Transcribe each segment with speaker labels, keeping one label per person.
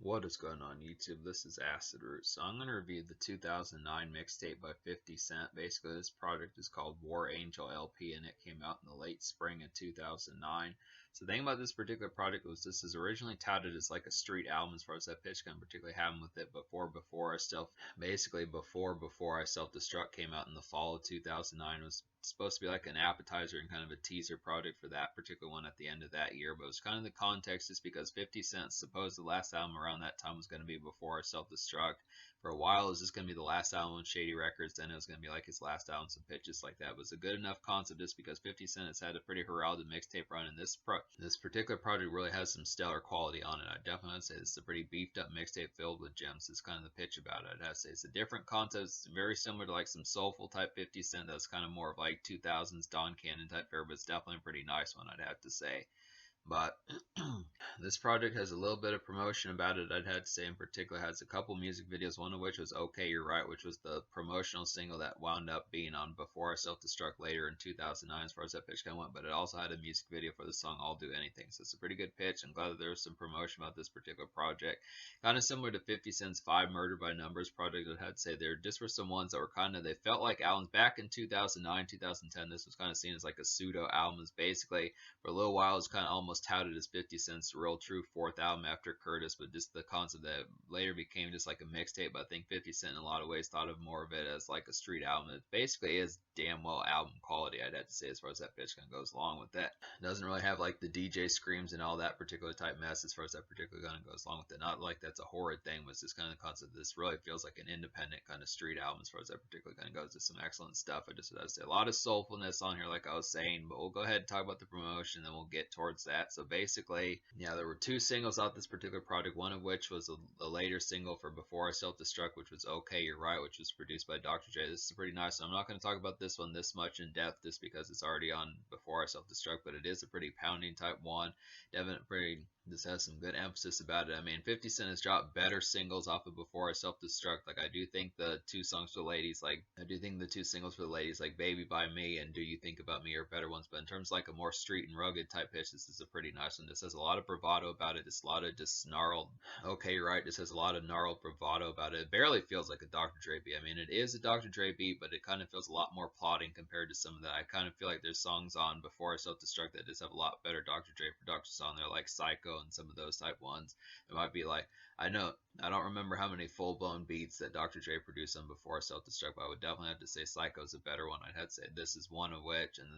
Speaker 1: What is going on YouTube? This is Acid Root. So I'm going to review the 2009 mixtape by 50 Cent. Basically, this project is called War Angel LP, and it came out in the late spring of 2009. So the thing about this particular project was this is originally touted as like a street album as far as that pitch kind of particularly happened with it before I Self-Destruct came out in the fall of 2009. It was supposed to be like an appetizer and kind of a teaser project for that particular one at the end of that year, but it was kind of the context just because 50 Cent supposed the last album around that time was going to be Before I Self-Destruct. For a while it was just going to be the last album on Shady Records, then it was going to be like his last album, some pitches like that. It was a good enough concept just because 50 Cent has had a pretty heralded mixtape run, and this particular project really has some stellar quality on it. I definitely would say this is a pretty beefed up mixtape filled with gems. It's kind of the pitch about it. I'd have to say it's a different concept. It's very similar to like some soulful type 50 Cent that's kind of more of like 2000s Don Cannon type fare, but it's definitely a pretty nice one, I'd have to say. But this project has a little bit of promotion about it, I'd have to say. In particular, has a couple music videos, one of which was Okay You're Right, which was the promotional single that wound up being on Before I Self-Destruct later in 2009 as far as that pitch kind of went, but it also had a music video for the song I'll Do Anything. So it's a pretty good pitch. I'm glad that there was some promotion about this particular project. Kind of similar to 50 Cent's 5 Murder by Numbers project, I'd have to say there just were some ones that were kind of, they felt like albums back in 2009, 2010. This was kind of seen as like a pseudo album. Is basically for a little while it was kind of almost touted as 50 Cent's real true fourth album after Curtis, but just the concept that later became just like a mixtape. But I think 50 Cent in a lot of ways thought of more of it as like a street album. It basically is damn well album quality, I'd have to say, as far as that pitch kind of goes along with that. It doesn't really have like the DJ screams and all that particular type mess as far as that particular kind of goes along with it. Not like that's a horrid thing, but it's just kind of the concept. This really feels like an independent kind of street album as far as that particular kind of goes. There's some excellent stuff. I just would say a lot of soulfulness on here, like I was saying, but we'll go ahead and talk about the promotion, then we'll get towards that. So basically, yeah, there were 2 singles off this particular project, one of which was a later single for Before I Self-Destruct, which was Okay You're Right, which was produced by Dr. J. This is pretty nice. I'm not going to talk about this one this much in depth just because it's already on Before I Self-Destruct, but it is a pretty pounding type one. Definitely this has some good emphasis about it. I mean, 50 Cent has dropped better singles off of Before I Self-Destruct. Like, I do think the 2 songs for the ladies, like, I do think the 2 singles for the ladies, like Baby by Me and Do You Think About Me, are better ones. But in terms of like a more street and rugged type pitch, this is a pretty nice one. This has a lot of bravado about it. It's a lot of just snarled. Okay, you're right. This has a lot of gnarled bravado about it. It barely feels like a Dr. Dre beat. I mean, it is a Dr. Dre beat, but it kind of feels a lot more plotting compared to some of that. I kind of feel like there's songs on Before I Self-Destruct that just have a lot better Dr. Dre productions on there, like Psycho and some of those type ones. It might be like, I don't remember how many full-blown beats that Dr. Dre produced on Before Self-Destruct, but I would definitely have to say Psycho's a better one. I'd have to say this is one of which, and then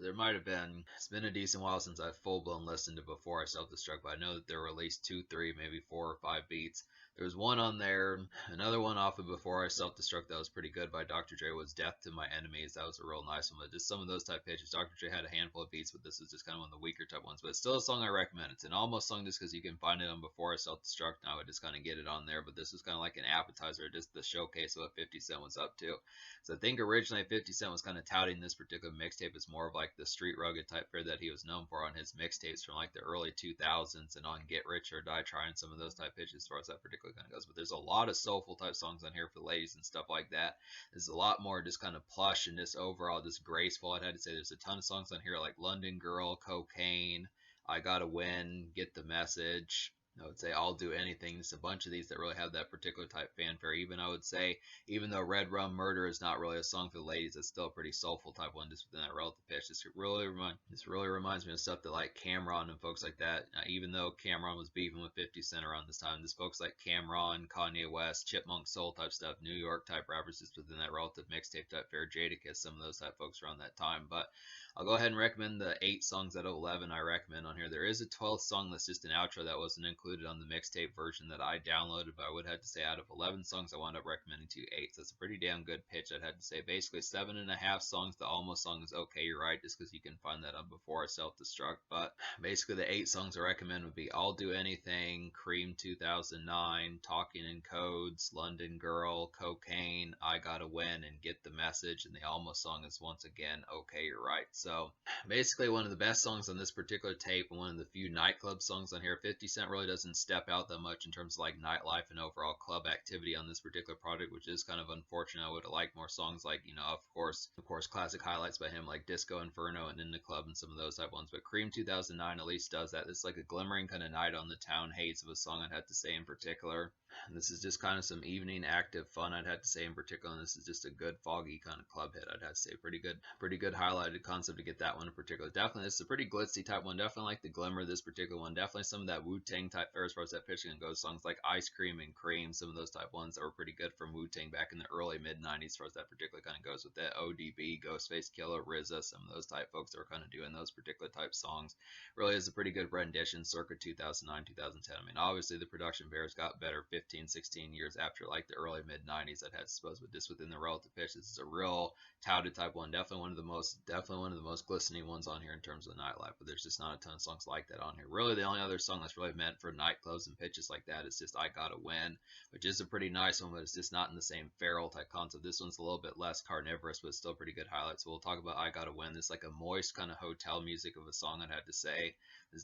Speaker 1: there might have been, it's been a decent while since I've full-blown listened to Before I Self-Destruct, but I know that there were at least 2, 3, maybe 4 or 5 beats. There was one on there, another one off of Before I Self-Destruct that was pretty good by Dr. Dre was Death to My Enemies. That was a real nice one, but just some of those type pitches. Dr. Dre had a handful of beats, but this is just kind of one of the weaker type ones. But it's still a song I recommend. It's an almost song just because you can find it on Before I Self-Destruct, and I would just kind of get it on there. But this was kind of like an appetizer, just the showcase of what 50 Cent was up to. So I think originally 50 Cent was kind of touting this particular mixtape as more of like the street rugged type fare that he was known for on his mixtapes from like the early 2000s and on Get Rich or Die Trying, some of those type pitches as far as that particular kind of goes. But there's a lot of soulful type songs on here for the ladies and stuff like that. There's a lot more just kind of plush and just overall just graceful. I'd have to say there's a ton of songs on here like London Girl, Cocaine, I Gotta Win, Get the Message. I would say I'll Do Anything. There's a bunch of these that really have that particular type fanfare. Even I would say, even though Red Rum Murder is not really a song for the ladies, it's still a pretty soulful type one just within that relative pitch. This really reminds me of stuff that like Cameron and folks like that. Even though Cameron was beefing with 50 Cent around this time, this folks like Cameron, Kanye West, Chipmunk Soul type stuff, New York type rappers just within that relative mixtape type fare. Jadakiss, some of those type folks around that time. But I'll go ahead and recommend the 8 songs out of 11 I recommend on here. There is a 12th song that's just an outro that wasn't included on the mixtape version that I downloaded, but I would have to say out of 11 songs I wound up recommending to 8. So that's a pretty damn good pitch, I'd have to say. Basically 7.5 songs. The almost song is Okay You're Right, just because you can find that on Before I Self-Destruct. But basically the 8 songs I recommend would be I'll Do Anything, Cream 2009, Talking in Codes, London Girl, Cocaine, I Gotta Win, and Get the Message. And the almost song is once again Okay You're Right. So So basically one of the best songs on this particular tape and one of the few nightclub songs on here. 50 Cent really doesn't step out that much in terms of like nightlife and overall club activity on this particular project, which is kind of unfortunate. I would have liked more songs like, you know, of course, classic highlights by him like Disco Inferno and In the Club and some of those type ones. But Cream 2009 at least does that. It's like a glimmering kind of night on the town haze of a song, I'd have to say in particular. And this is just kind of some evening active fun, I'd have to say in particular. And this is just a good foggy kind of club hit, I'd have to say. Pretty good highlighted concept to get that one in particular. Definitely, this is a pretty glitzy type one. Definitely like the glimmer of this particular one. Definitely some of that Wu-Tang type fare as far as that pitching goes. Songs like Ice Cream and Cream, some of those type ones that were pretty good from Wu-Tang back in the early mid-90s as far as that particular kind of goes with that. ODB, Ghostface Killer, RZA, some of those type folks that were kind of doing those particular type songs. Really is a pretty good rendition circa 2009, 2010. I mean, obviously the production bears got better 15, 16 years after like the early mid-90s, I'd have to suppose, but just within the relative pitch, this is a real touted type one. Definitely one of the most glistening ones on here in terms of the nightlife, but there's just not a ton of songs like that on here. Really, the only other song that's really meant for nightclubs and pitches like that is just I Gotta Win, which is a pretty nice one, but it's just not in the same feral type concept. This one's a little bit less carnivorous, but still pretty good highlights. So we'll talk about I Gotta Win. This is like a moist kind of hotel music of a song, I'd have to say. This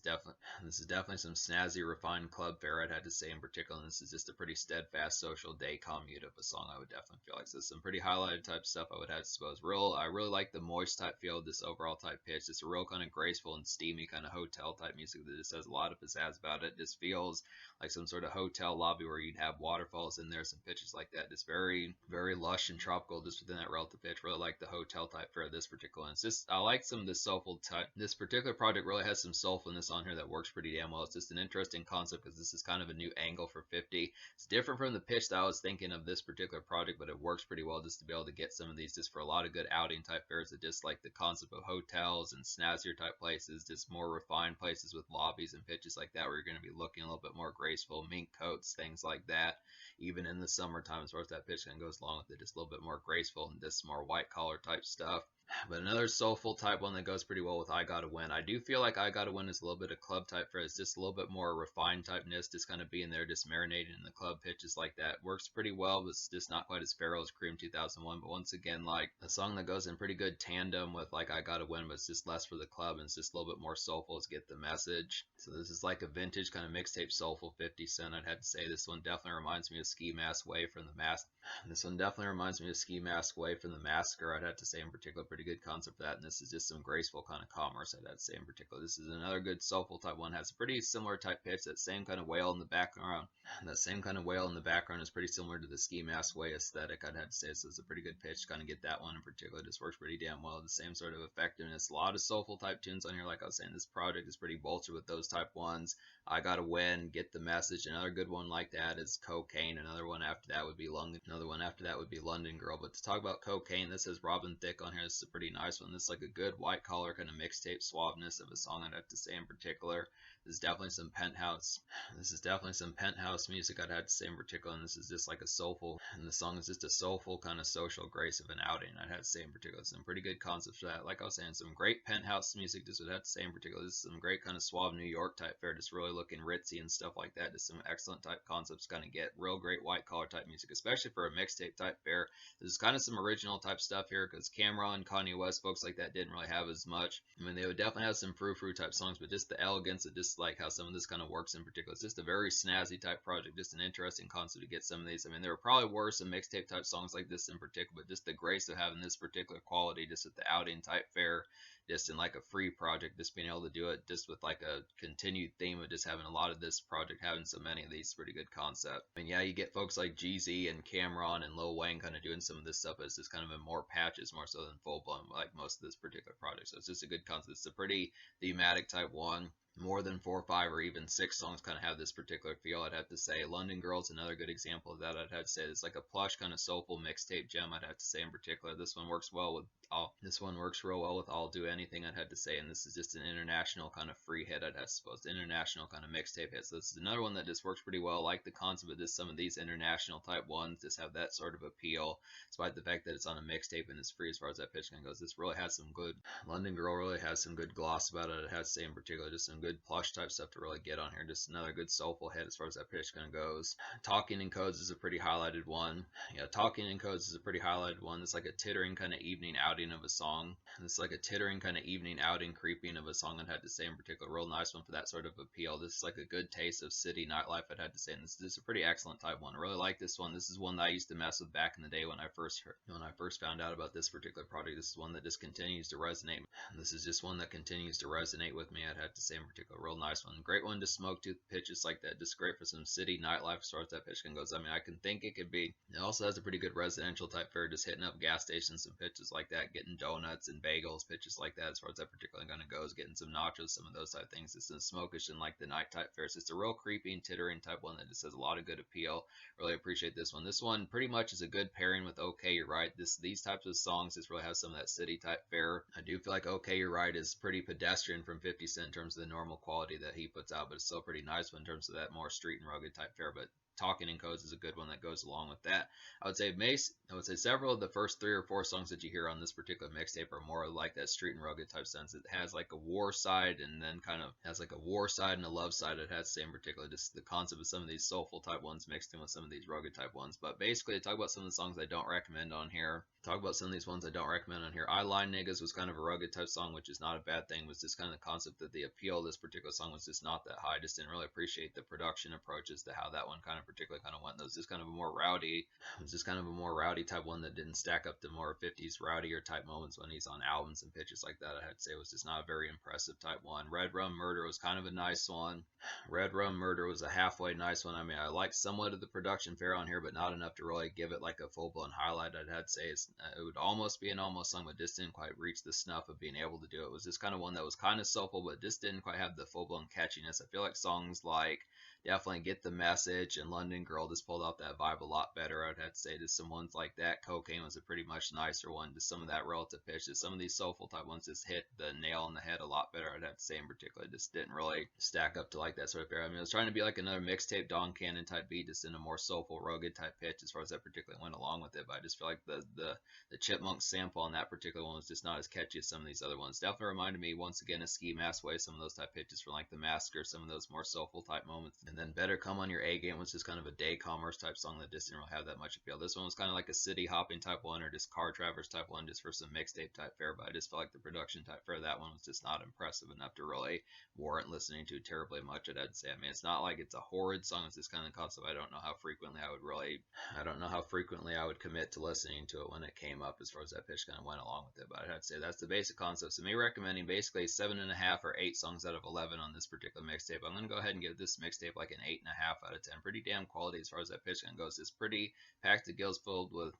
Speaker 1: is definitely some snazzy, refined club fare, I'd have to say in particular. And this is just a pretty steadfast social day commute of a song, I would definitely feel like. So some pretty highlighted type stuff, I would have to suppose. I really like the moist type feel of this overall type pitch. It's a real kind of graceful and steamy kind of hotel type music that just has a lot of pizzazz about it. It just feels like some sort of hotel lobby where you'd have waterfalls in there, some pitches like that. Just very, very lush and tropical just within that relative pitch. Really like the hotel type fare of this particular one. It's just, I like some of the soulful type. This particular project really has some soulfulness on here that works pretty damn well. It's just an interesting concept because this is kind of a new angle for 50. It's different from the pitch that I was thinking of this particular project, but it works pretty well just to be able to get some of these just for a lot of good outing type fares that just like the concept of hotels and snazzier type places, just more refined places with lobbies and pitches like that where you're going to be looking a little bit more graceful, mink coats, things like that. Even in the summertime, as far as that pitch kind of goes along with it, just a little bit more graceful and just more white collar type stuff. But another soulful type one that goes pretty well with I Gotta Win. I do feel like I Gotta Win is a little bit of club type phrase, just a little bit more refined typeness, just kind of being there, just marinating in the club pitches like that. Works pretty well, but it's just not quite as feral as Cream 2001. But once again, like a song that goes in pretty good tandem with like I Gotta Win, but it's just less for the club and it's just a little bit more soulful to get the message. So this is like a vintage kind of mixtape soulful 50 Cent. I'd have to say this one definitely reminds me of Ski Mask Way from the Mask. This one definitely reminds me of Ski Mask Way from the Massacre. I'd have to say in particular, pretty good concept for that. And this is just some graceful kind of commerce, I'd have to say in particular. This is another good soulful type one. Has a pretty similar type pitch. That same kind of wail in the background. And that same kind of wail in the background is pretty similar to the Ski Mask Way aesthetic, I'd have to say. So it's a pretty good pitch to kind of get that one in particular. It just works pretty damn well. The same sort of effectiveness. A lot of soulful type tunes on here. Like I was saying, this project is pretty bolstered with those type ones. I Gotta Win, Get the Message. Another good one like that is Cocaine. Another one after that would be London. Another one after that would be London Girl. But to talk about Cocaine, this has Robin Thicke on here. This is a pretty nice one. This is like a good white collar kind of mixtape suaveness of a song, I'd have to say in particular. This is definitely some penthouse. This is definitely some penthouse music, I'd have to say in particular. And this is just like a soulful, and the song is just a soulful kind of social grace of an outing, I'd have to say in particular. Some pretty good concepts for that. Like I was saying, some great penthouse music, just would have to say in particular. This is some great kind of suave New York type fare, just really looking ritzy and stuff like that. Just some excellent type concepts, kind of get real great white collar type music, especially for a mixtape type fare. There's kind of some original type stuff here because Cameron, Kanye West, folks like that didn't really have as much. I mean, they would definitely have some frou-frou type songs, but just the elegance of just like how some of this kind of works in particular. It's just a very snazzy type project, just an interesting concept to get some of these. I mean, there were probably worse some mixtape type songs like this in particular, but just the grace of having this particular quality just with the outing type fare, just in like a free project, just being able to do it just with like a continued theme of just having a lot of this project, having so many of these pretty good concepts. I mean, yeah, you get folks like Jeezy and Cameron and Lil Wayne kind of doing some of this stuff, but it's just kind of in more patches more so than full blown like most of this particular project. So it's just a good concept. It's a pretty thematic type one. More than 4 or 5 or even 6 songs kind of have this particular feel, I'd have to say. London Girl's another good example of that, I'd have to say. It's like a plush kind of soulful mixtape gem, I'd have to say in particular. This one works well with this one works real well with I'll Do Anything, I'd have to say. And this is just an international kind of free hit, I'd have to suppose. International kind of mixtape hit. So this is another one that just works pretty well. I like the concept of just some of these international type ones just have that sort of appeal, despite the fact that it's on a mixtape and it's free as far as that pitch kind of goes. This really has some good, London Girl really has some good gloss about it, I'd have to say in particular. Just some good plush type stuff to really get on here. Just another good soulful hit as far as that pitch kind of goes. Talking in Codes is a pretty highlighted one. Yeah, Talking in Codes is a pretty highlighted one. It's like a tittering kind of evening outing outing of a song. It's like a tittering kind of evening outing creeping of a song, I'd have to say in particular. Real nice one for that sort of appeal. This is like a good taste of city nightlife, I'd have to say. And this is a pretty excellent type one. I really like this one. This is one that I used to mess with back in the day when I first found out about this particular product. This is one that just continues to resonate. This is just one that continues to resonate with me, I'd have to say in particular. Real nice one. Great one to smoke to pitches like that. Just great for some city nightlife as far as that pitch can goes. I mean, I can think it could be. It also has a pretty good residential type fare, just hitting up gas stations and pitches like that, getting donuts and bagels, pitches like that as far as that particular kind of goes, getting some nachos, some of those type things. It's some smokish and like the night type fares. It's a real creepy and tittering type one that just has a lot of good appeal. Really appreciate this one. This one pretty much is a good pairing with Okay You're Right. These types of songs just really have some of that city type fare. I do feel like Okay You're Right is pretty pedestrian from 50 Cent in terms of the normal quality that he puts out, but it's still pretty nice one in terms of that more street and rugged type fare. But Talking in Codes is a good one that goes along with that. I would say several of the first 3 or 4 songs that you hear on this particular mixtape are more like that street and rugged type sense. It has like a war side and then kind of has like a war side and a love side. It has the same particular, just the concept of some of these soulful type ones mixed in with some of these rugged type ones. But basically, I talk about some of the songs I don't recommend on here. Talk about some of these ones I don't recommend on here. I Line Niggas was kind of a rugged type song, which is not a bad thing. It was just kind of the concept that the appeal of this particular song was just not that high. I just didn't really appreciate the production approaches to how that one kind of particularly kind of went. It was just kind of a more rowdy. It was just kind of a more rowdy type one that didn't stack up to more 50s rowdier type moments when he's on albums and pitches like that. I had to say it was just not a very impressive type one. Red Rum Murder was kind of a nice one. Red Rum Murder was a halfway nice one. I mean, I like somewhat of the production fare on here, but not enough to really give it like a full-blown highlight. I'd have to say it would almost be an almost song, but just didn't quite reach the snuff of being able to do it. It was just kind of one that was kind of soulful, but just didn't quite have the full-blown catchiness. I feel like songs like definitely Get the Message and London Girl just pulled off that vibe a lot better. I'd have to say just some ones like that. Cocaine was a pretty much nicer one. Just some of that relative pitch. Just some of these soulful type ones just hit the nail on the head a lot better. I'd have to say in particular, just didn't really stack up to like that sort of era. I mean, it was trying to be like another mixtape Don Cannon type beat, just in a more soulful, rugged type pitch as far as that particularly went along with it. But I just feel like the Chipmunk sample on that particular one was just not as catchy as some of these other ones. Definitely reminded me once again of Ski Mask Way, some of those type pitches from like the Massacre, some of those more soulful type moments. And then Better Come on Your A Game was just kind of a day commerce type song that just didn't really have that much appeal. This one was kind of like a city hopping type one or just car traverse type one just for some mixtape type fare, but I just felt like the production type fare of that one was just not impressive enough to really warrant listening to terribly much. I'd say. I mean, it's not like it's a horrid song. It's just kind of the concept. I don't know how frequently I would commit to listening to it when it came up as far as that pitch kind of went along with it. But I'd have to say that's the basic concept. So me recommending basically 7.5 or 8 songs out of 11 on this particular mixtape. I'm going to go ahead and give this mixtape like an 8.5 out of 10. Pretty damn quality as far as that pitch kind of goes. It's pretty packed to the gills filled with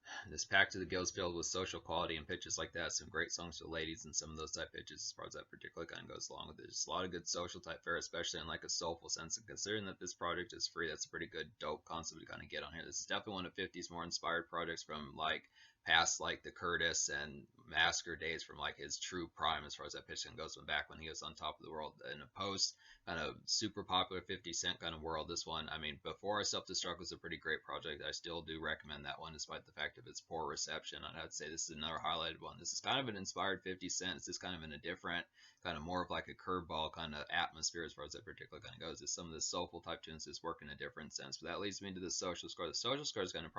Speaker 1: social quality and pitches like that. Some great songs for ladies and some of those type pitches as far as that particular kind of goes along with it. Just a lot of good social type fare, especially in like a soulful sense. And considering that this project is free, that's a pretty good dope concept to kind of get on here. This is definitely one of 50's more inspired projects from like past like the Curtis and Massacre days, from like his true prime as far as that pitch goes, from back when he was on top of the world in a post kind of super popular 50 Cent kind of world. This one, I mean, Before I Self-Destruct was a pretty great project. I still do recommend that one despite the fact of its poor reception. I'd have to say this is another highlighted one. This is kind of an inspired 50 Cent. It's just kind of in a different kind of more of like a curveball kind of atmosphere as far as that particular kind of goes. It's some of the soulful type tunes just work in a different sense. But that leads me to the social score. The social score is going to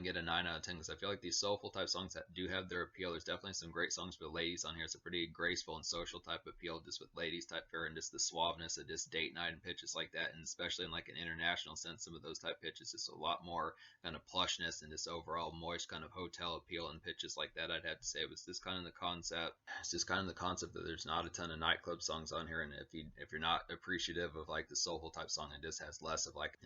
Speaker 1: get a 9 out of 10 because I feel like these soulful type songs that do have their appeal. There's definitely some great songs for the ladies on here. It's a pretty graceful and social type appeal just with ladies type fare and just the suaveness of just date night and pitches like that, and especially in like an international sense, some of those type pitches just a lot more kind of plushness and just overall moist kind of hotel appeal and pitches like that. I'd have to say it was just kind of the concept. It's just kind of the concept that there's not a ton of nightclub songs on here, and if you're not appreciative of like the soulful type song, it just has less of like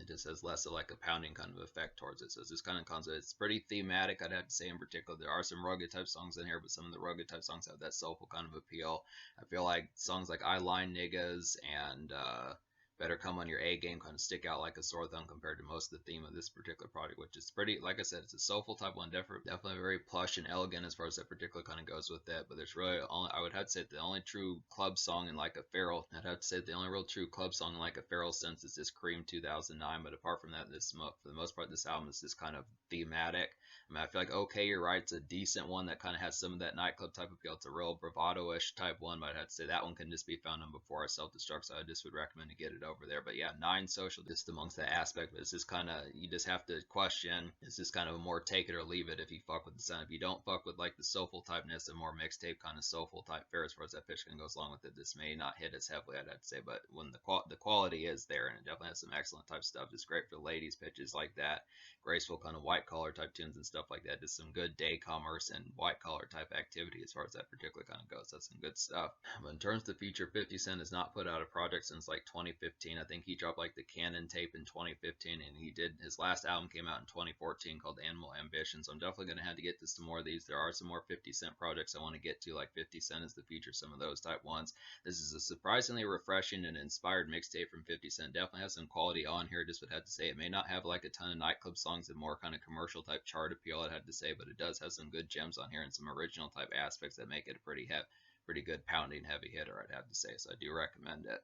Speaker 1: a pounding kind of effect towards it. So it's this kind of concept. It's pretty thematic, I'd have to say. In particular, there are some rugged type songs in here, but some of the rugged type songs have that soulful kind of appeal. I feel like songs like I Line Niggas and Better Come on Your A Game kind of stick out like a sore thumb compared to most of the theme of this particular project, which is pretty, like I said, it's a soulful type one, definitely very plush and elegant as far as that particular kind of goes with that. But there's really I would have to say the only true club song in like a feral, the only real true club song in like a feral sense is this Cream 2009. But apart from that, for the most part, this album is just kind of thematic. I mean, I feel like Okay You're Right, it's a decent one that kind of has some of that nightclub type appeal. It's a real bravado-ish type one, but I'd have to say that one can just be found on Before I Self-Destruct, so I just would recommend to get it over there. But yeah, 9 social just amongst that aspect. But it's just kind of, you just have to question. It's just kind of a more take it or leave it if you fuck with the sound. If you don't fuck with like the soulful typeness and more mixtape kind of soulful type fare as far as that pitch kind of goes along with it, this may not hit as heavily, I'd have to say. But when the quality is there, and it definitely has some excellent type stuff. It's great for ladies pitches like that, graceful kind of white collar type tunes and stuff like that. Just some good day commerce and white collar type activity as far as that particular kind of goes. That's some good stuff. But in terms of the future, 50 Cent has not put out a project since like 2015. I think he dropped like the Canon tape in 2015, and he did, his last album came out in 2014 called Animal Ambition. So I'm definitely going to have to get to some more of these. There are some more 50 Cent projects I want to get to, like 50 Cent is the future, some of those type ones. This is a surprisingly refreshing and inspired mixtape from 50 Cent. Definitely has some quality on here. Just would have to say it may not have like a ton of nightclub songs and more kind of commercial type chart appeal, I'd have to say, but it does have some good gems on here and some original type aspects that make it a pretty good pounding heavy hitter, I'd have to say. So I do recommend it.